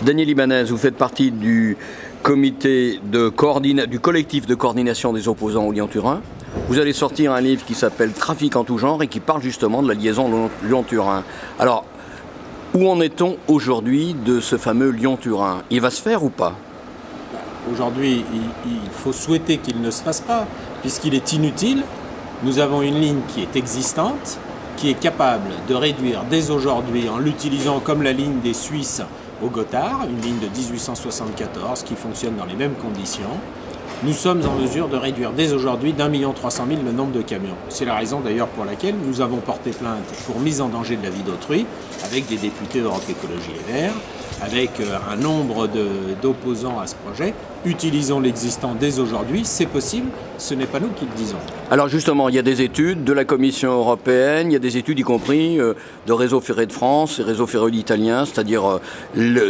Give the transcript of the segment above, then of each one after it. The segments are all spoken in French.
Daniel Ibanez, vous faites partie du collectif de coordination des opposants au Lyon-Turin. Vous allez sortir un livre qui s'appelle Trafic en tout genre et qui parle justement de la liaison Lyon-Turin. Alors, où en est-on aujourd'hui de ce fameux Lyon-Turin? Il va se faire ou pas? Aujourd'hui, il faut souhaiter qu'il ne se fasse pas, puisqu'il est inutile. Nous avons une ligne qui est existante, qui est capable de réduire dès aujourd'hui, en l'utilisant comme la ligne des Suisses au Gothard, une ligne de 1874 qui fonctionne dans les mêmes conditions. Nous sommes en mesure de réduire dès aujourd'hui d'1,3 million le nombre de camions. C'est la raison d'ailleurs pour laquelle nous avons porté plainte pour mise en danger de la vie d'autrui avec des députés Europe Écologie Les Verts, avec un nombre d'opposants à ce projet. Utilisons l'existant dès aujourd'hui, c'est possible, ce n'est pas nous qui le disons. Alors justement, il y a des études de la Commission européenne, il y a des études y compris de Réseau Ferré de France et Réseau Ferré italien, c'est-à-dire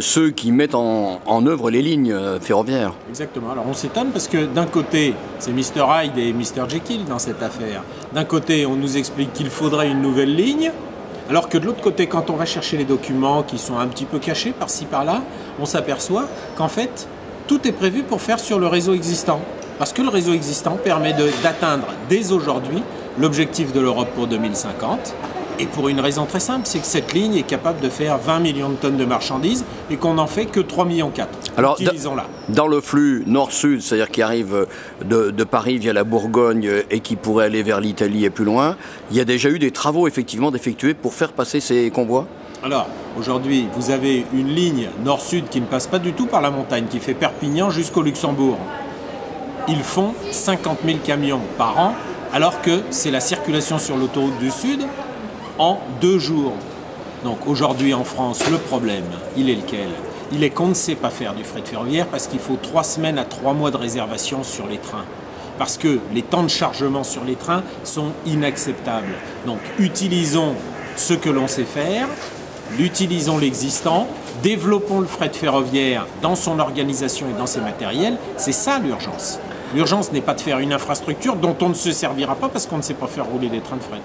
ceux qui mettent en œuvre les lignes ferroviaires. Exactement, alors on s'étonne parce que d'un côté, c'est Mr Hyde et Mr Jekyll dans cette affaire. D'un côté, on nous explique qu'il faudrait une nouvelle ligne, alors que de l'autre côté, quand on va chercher les documents qui sont un petit peu cachés par-ci par-là, on s'aperçoit qu'en fait, tout est prévu pour faire sur le réseau existant. Parce que le réseau existant permet d'atteindre dès aujourd'hui l'objectif de l'Europe pour 2050. Et pour une raison très simple, c'est que cette ligne est capable de faire 20 millions de tonnes de marchandises et qu'on n'en fait que 3,4 millions. Alors, utilisons-la. Dans le flux nord-sud, c'est-à-dire qui arrive de Paris via la Bourgogne et qui pourrait aller vers l'Italie et plus loin, il y a déjà eu des travaux effectivement d'effectuer pour faire passer ces convois? Alors, aujourd'hui, vous avez une ligne nord-sud qui ne passe pas du tout par la montagne, qui fait Perpignan jusqu'au Luxembourg. Ils font 50 000 camions par an, alors que c'est la circulation sur l'autoroute du Sud en 2 jours. Donc aujourd'hui en France, le problème, il est lequel? Il est qu'on ne sait pas faire du fret ferroviaire parce qu'il faut 3 semaines à 3 mois de réservation sur les trains. Parce que les temps de chargement sur les trains sont inacceptables. Donc utilisons ce que l'on sait faire, utilisons l'existant, développons le fret ferroviaire dans son organisation et dans ses matériels. C'est ça l'urgence. L'urgence n'est pas de faire une infrastructure dont on ne se servira pas parce qu'on ne sait pas faire rouler des trains de fret.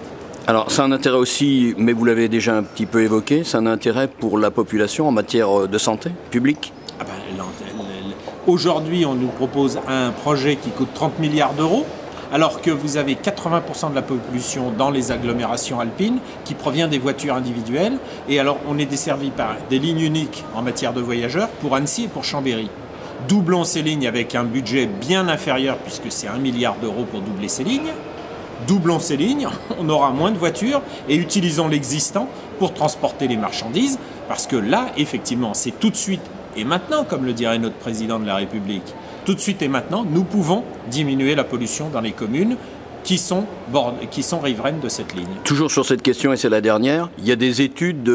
Alors c'est un intérêt aussi, mais vous l'avez déjà un petit peu évoqué, c'est un intérêt pour la population en matière de santé publique? Aujourd'hui, on nous propose un projet qui coûte 30 milliards d'euros, alors que vous avez 80% de la pollution dans les agglomérations alpines qui provient des voitures individuelles. Et alors, on est desservi par des lignes uniques en matière de voyageurs pour Annecy et pour Chambéry. Doublons ces lignes avec un budget bien inférieur, puisque c'est 1 milliard d'euros pour doubler ces lignes. Doublons ces lignes, on aura moins de voitures et utilisons l'existant pour transporter les marchandises, parce que là, effectivement, c'est tout de suite et maintenant, comme le dirait notre président de la République. Tout de suite et maintenant, nous pouvons diminuer la pollution dans les communes qui sont riveraines de cette ligne. Toujours sur cette question, et c'est la dernière, il y a des études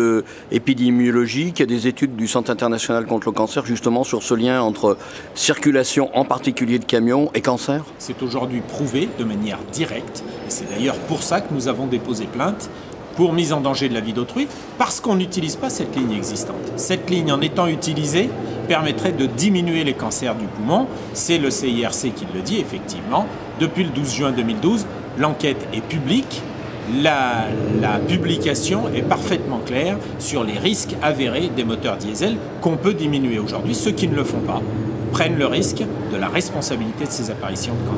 épidémiologiques, il y a des études du Centre international contre le cancer justement sur ce lien entre circulation en particulier de camions et cancer? C'est aujourd'hui prouvé de manière directe, et c'est d'ailleurs pour ça que nous avons déposé plainte pour mise en danger de la vie d'autrui, parce qu'on n'utilise pas cette ligne existante. Cette ligne, en étant utilisée, permettrait de diminuer les cancers du poumon. C'est le CIRC qui le dit, effectivement. Depuis le 12 juin 2012, l'enquête est publique. La publication est parfaitement claire sur les risques avérés des moteurs diesel qu'on peut diminuer aujourd'hui. Ceux qui ne le font pas prennent le risque de la responsabilité de ces apparitions de cancer.